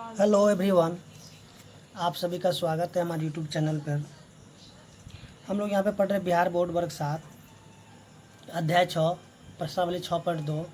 Hello everyone, आप सभी का स्वागत है हमारे यूट्यूब चैनल पर। हम लोग यहाँ पे पढ़ रहे हैं बिहार बोर्ड वर्ग 7 अध्याय 6 प्रश्नावली 6.2।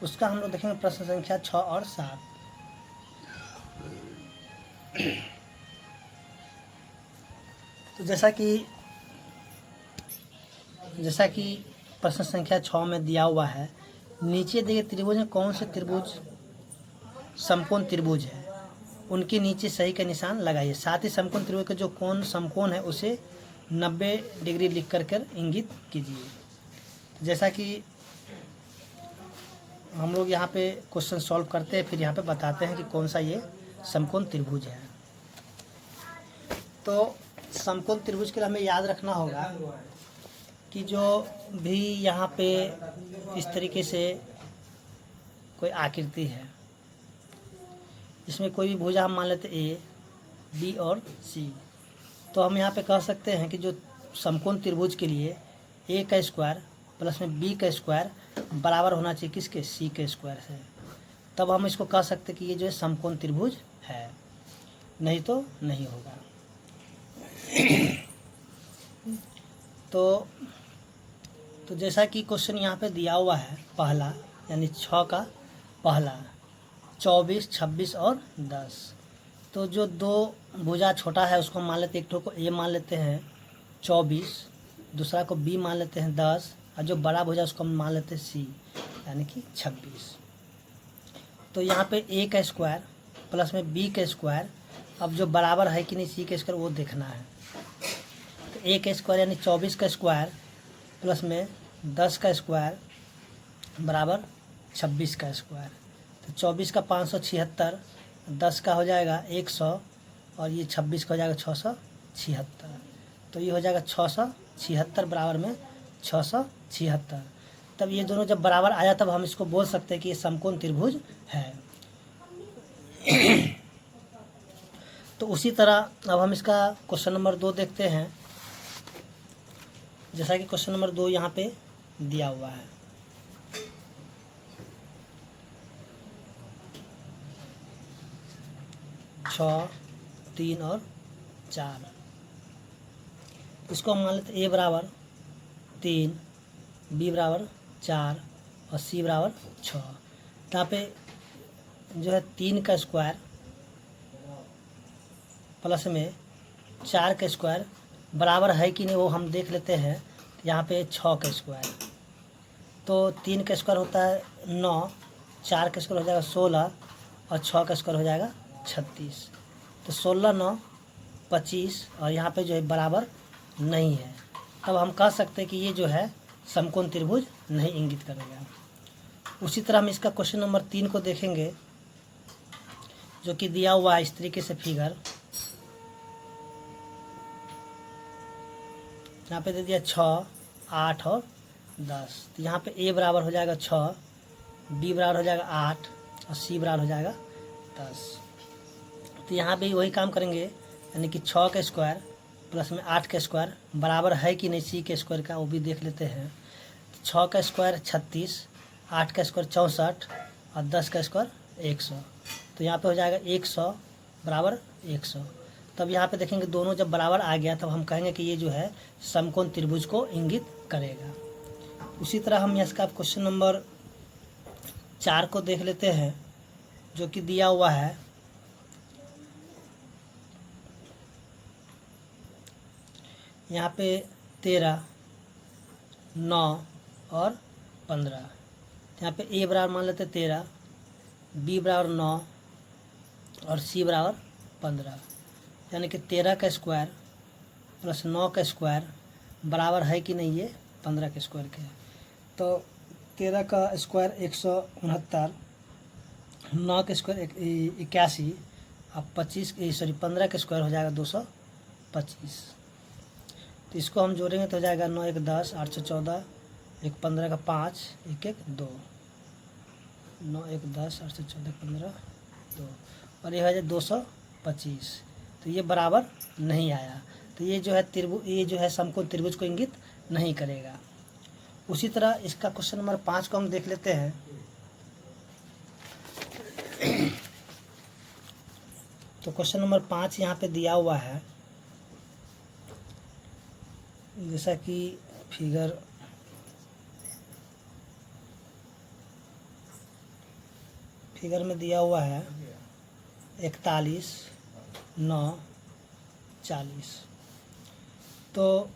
उसका हम लोग देखेंगे प्रश्न संख्या 6 और 7। तो जैसा कि प्रश्न संख्या 6 में दिया हुआ है, नीचे दिए त्रिभुज में कौन से त्रिभुज समकोण त्रिभुज है, उनके नीचे सही का निशान लगाइए। साथ ही समकोण त्रिभुज का जो कोण समकोण है उसे 90 डिग्री लिख कर इंगित कीजिए। जैसा कि हम लोग यहाँ पे क्वेश्चन सॉल्व करते हैं, फिर यहाँ पे बताते हैं कि कौन सा ये समकोण त्रिभुज है। तो समकोण त्रिभुज के लिए हमें याद रखना होगा कि जो भी यहाँ पे इस तरीके से कोई आकृति है, इसमें कोई भी भुजा हम मान लेते ए, बी और सी, तो हम यहाँ पे कह सकते हैं कि जो समकोण त्रिभुज के लिए ए का स्क्वायर प्लस में बी का स्क्वायर बराबर होना चाहिए किसके, सी के स्क्वायर से। तब हम इसको कह सकते हैं कि ये जो है समकोण त्रिभुज है, नहीं तो नहीं होगा। तो जैसा कि क्वेश्चन यहाँ पे दिया हुआ है, पहला यानी 6 का पहला 24, 26 और 10। तो जो दो भुजा छोटा है उसको मान लेते हैं, एक ठो को ए मान लेते हैं 24, दूसरा को बी मान लेते हैं 10, और जो बड़ा भुजा उसको हम मान लेते हैं सी यानी कि 26। तो यहाँ पे ए का स्क्वायर प्लस में बी का स्क्वायर, अब जो बराबर है कि नहीं सी का स्क्वायर वो देखना है। तो ए का स्क्वायर यानी 24 का स्क्वायर प्लस में 10 का स्क्वायर बराबर 26 का स्क्वायर। तो 24 का 576, 10 का हो जाएगा 100 और ये 26 का हो जाएगा 676। तो ये हो जाएगा 676 बराबर में 676। तब ये दोनों जब बराबर आया तब हम इसको बोल सकते हैं कि ये समकोण त्रिभुज है। तो उसी तरह अब हम इसका क्वेश्चन नंबर 2 देखते हैं। जैसा कि क्वेश्चन नंबर 2 यहाँ पे दिया हुआ है, छः, 3 और 4। इसको हम मान लेते ए बराबर 3, बी बराबर 4 और सी बराबर 6। यहाँ पे जो है 3 का स्क्वायर प्लस में 4 का स्क्वायर बराबर है कि नहीं वो हम देख लेते हैं। यहाँ पे 6 का स्क्वायर, तो 3 का स्क्वायर होता है 9, 4 का स्क्वायर हो जाएगा 16 और 6 का स्क्वायर हो जाएगा 36। तो 16, 9, 25 और यहाँ पे जो है बराबर नहीं है। तब हम कह सकते हैं कि ये जो है समकोण त्रिभुज नहीं इंगित करेगा। उसी तरह हम इसका क्वेश्चन नंबर 3 को देखेंगे, जो कि दिया हुआ है इस तरीके से फिगर। यहाँ पे दे दिया 6, 8 और 10। तो यहाँ पे ए बराबर हो जाएगा 6, बी बराबर हो जाएगा 8 और सी बराबर हो जाएगा 10। तो यहाँ पे वही काम करेंगे, यानी कि 6 का स्क्वायर प्लस में 8 का स्क्वायर बराबर है कि नहीं सी के स्क्वायर का, वो भी देख लेते हैं। 6 का स्क्वायर 36, 8 का स्क्वायर 64 और 10 का स्क्वायर 100। तो यहाँ पे हो जाएगा 100 बराबर 100। तब यहाँ पे देखेंगे दोनों जब बराबर आ गया तब हम कहेंगे कि ये जो है समकोण त्रिभुज को इंगित करेगा। उसी तरह हम इसका क्वेश्चन नंबर 4 को देख लेते हैं, जो कि दिया हुआ है। यहाँ पे 13, 9 और 15। यहाँ पे ए बराबर मान लेते 13, बी बराबर 9 और सी बराबर 15। यानी कि 13 का स्क्वायर प्लस 9 का स्क्वायर बराबर है कि नहीं ये 15 के स्क्वायर के। तो 13 का स्क्वायर 169, 9 का स्क्वायर 81 और 15 का स्क्वायर हो जाएगा 225। तो इसको हम जोड़ेंगे तो हो जाएगा 9 1 10, 814, 1 15 का 5, 1 1 2, 9 1 10, 814, 15 2 और ये हो जाए 225। तो ये बराबर नहीं आया। तो ये जो है समकोण त्रिभुज को इंगित नहीं करेगा। उसी तरह इसका क्वेश्चन नंबर 5 को हम देख लेते हैं। तो क्वेश्चन नंबर 5 यहाँ पे दिया हुआ है, जैसा कि फिगर में दिया हुआ है 41, 9, 40। तो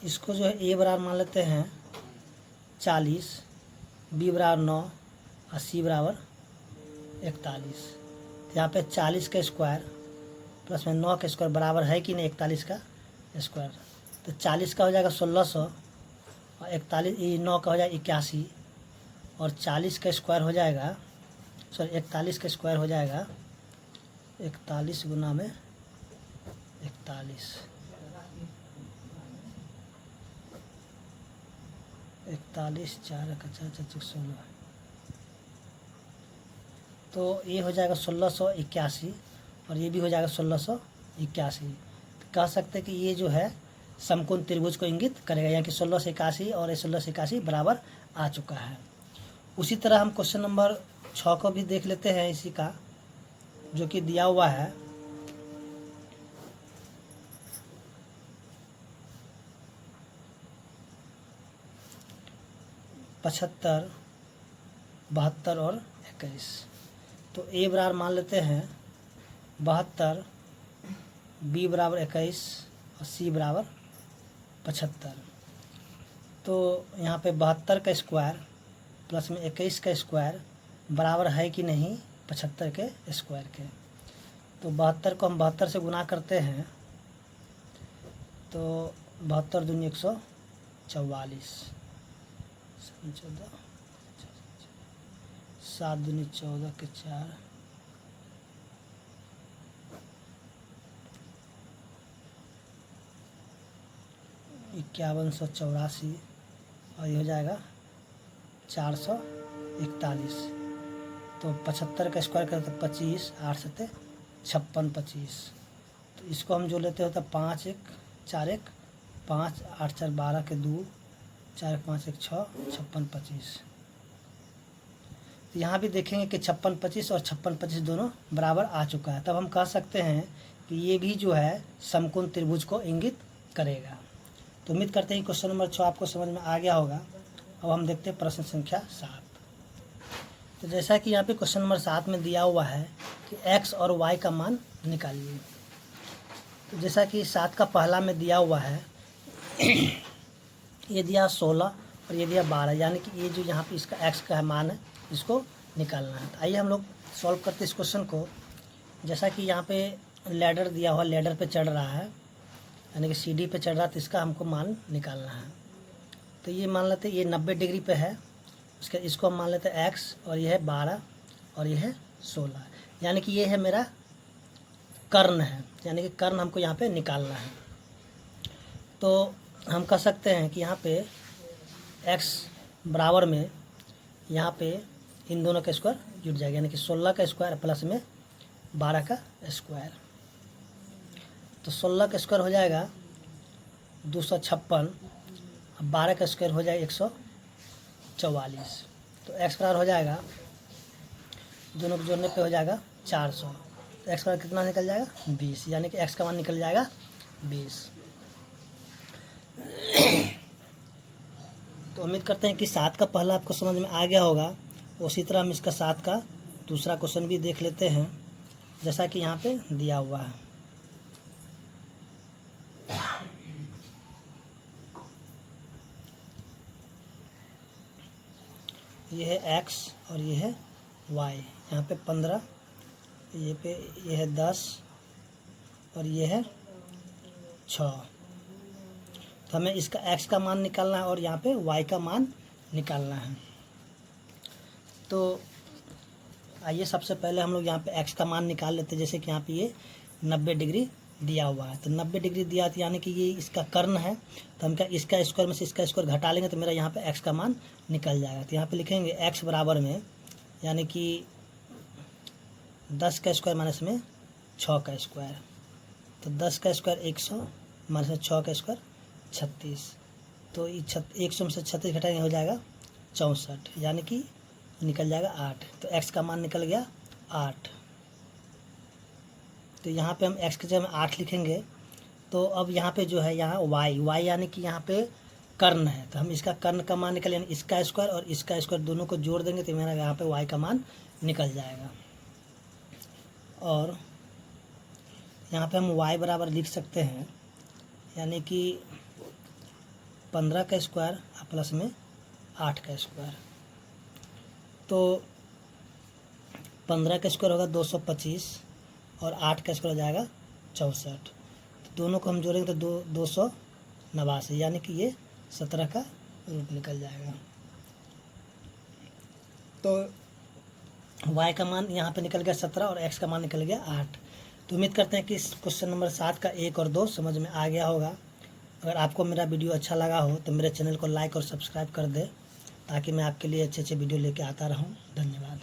इसको जो है ए बराबर मान लेते हैं 40, बी बराबर 9 और सी बराबर 41। यहाँ पे 40 का स्क्वायर प्लस में 9 का स्क्वायर बराबर है कि नहीं 41 का स्क्वायर। तो 40 का हो जाएगा 1600 और 41 9 का हो जाएगा 81 और 40 का स्क्वायर हो जाएगा 41 का स्क्वायर हो जाएगा 41 गुना में 41, 41 4 16। तो ये हो जाएगा 1681 और ये भी हो जाएगा 1681। तो कह सकते हैं कि ये जो है समकोण त्रिभुज को इंगित करेगा, यानी कि 1681 और 1681 बराबर आ चुका है। उसी तरह हम क्वेश्चन नंबर 6 को भी देख लेते हैं, इसी का जो कि दिया हुआ है 75, 72 और 21। तो ए बराबर मान लेते हैं 72, बी बराबर 21 और सी बराबर 75। तो यहाँ पे 72 का स्क्वायर प्लस में 21 का स्क्वायर बराबर है कि नहीं 75 के स्क्वायर के। तो 72 को हम 72 से गुना करते हैं तो 72 दूनी 144, 7 दूनी 14 के 4, 5184 और ये हो जाएगा 441। तो 75 का स्क्वायर करते 25, 8 7 56, 25। तो इसको हम जो लेते होता 5 1 4 1 5 8 4 12 के 2 4 1 5 1 6 56 25। तो यहाँ भी देखेंगे कि 56 25 और 56 25 दोनों बराबर आ चुका है। तब हम कह सकते हैं कि ये भी जो है समकोण त्रिभुज को इंगित करेगा। तो उम्मीद करते हैं क्वेश्चन नंबर 6 आपको समझ में आ गया होगा। अब हम देखते हैं प्रश्न संख्या 7। तो जैसा कि यहाँ पे क्वेश्चन नंबर 7 में दिया हुआ है कि x और y का मान निकालिए। तो जैसा कि 7 का पहला में दिया हुआ है ये दिया 16 और ये दिया 12, यानी कि ये जो यहाँ पे इसका x का मान है इसको निकालना है। तो आइए हम लोग सॉल्व करते इस क्वेश्चन को। जैसा कि यहाँ पे लैडर दिया हुआ, लैडर पे चढ़ रहा है, यानी कि सीढ़ी पे चढ़ रहा है, तो इसका हमको मान निकालना है। तो ये मान लेते ये 90 डिग्री पे है, उसके इसको हम मान लेते हैं x और ये है 12 और ये है 16, यानी कि ये है मेरा कर्ण है, यानी कि कर्ण हमको यहाँ पे निकालना है। तो हम कह सकते हैं कि यहाँ पे x बराबर में यहाँ पे इन दोनों का स्क्वायर जुट जाएगा, यानी कि 16 का स्क्वायर प्लस में 12 का स्क्वायर। तो 16 का स्क्वायर हो जाएगा 256, 12 का स्क्वायर हो जाएगा 144। तो x बराबर हो जाएगा, दोनों को जोड़ने पे हो जाएगा 400। तो x बराबर कितना निकल जाएगा 20, यानी कि x का मान निकल जाएगा 20। तो उम्मीद करते हैं कि 7 का पहला आपको समझ में आ गया होगा। उसी तरह हम इसका 7 का दूसरा क्वेश्चन भी देख लेते हैं, जैसा कि यहाँ पे दिया हुआ है। ये है x और ये है y, यहाँ पे 15, ये है 10 और ये है 6। तो हमें इसका x का मान निकालना है और यहाँ पे y का मान निकालना है। तो आइए सबसे पहले हम लोग यहाँ पे x का मान निकाल लेते हैं। जैसे कि यहाँ पे ये 90 डिग्री दिया हुआ है, तो 90 डिग्री दिया तो यानी कि ये इसका कर्ण है, तो हम क्या इसका स्क्वायर में से इसका स्क्वायर घटा लेंगे तो मेरा यहाँ पे x का मान निकल जाएगा। तो यहाँ पे लिखेंगे x बराबर में, यानी कि 10 का स्क्वायर माइनस में 6 का स्क्वायर। तो 10 का स्क्वायर 100 माइनस में 6 का स्क्वायर 36। तो 100 में से 36 घटाएंगे हो जाएगा 64, यानी कि निकल जाएगा 8। तो x का मान निकल गया 8। तो यहाँ पे हम x की जगह में 8 लिखेंगे। तो अब यहाँ पे जो है यहाँ y यानी कि यहाँ पे कर्ण है, तो हम इसका कर्ण का मान निकल, यानी इसका स्क्वायर और इसका स्क्वायर दोनों को जोड़ देंगे तो मेरा यहाँ पे y का मान निकल जाएगा। और यहाँ पे हम y बराबर लिख सकते हैं, यानी कि 15 का स्क्वायर प्लस में 8 का स्क्वायर। तो 15 का स्क्वायर होगा 225 और 8 का स्क्वायर हो जाएगा 64। तो दोनों को हम जोड़ेंगे तो 289, यानी कि ये 17 का रूट निकल जाएगा। तो y का मान यहाँ पे निकल गया 17 और x का मान निकल गया 8। तो उम्मीद करते हैं कि इस क्वेश्चन नंबर 7 का 1 और 2 समझ में आ गया होगा। अगर आपको मेरा वीडियो अच्छा लगा हो तो मेरे चैनल को लाइक और सब्सक्राइब कर दें, ताकि मैं आपके लिए अच्छे अच्छे वीडियो लेके आता रहूं। धन्यवाद।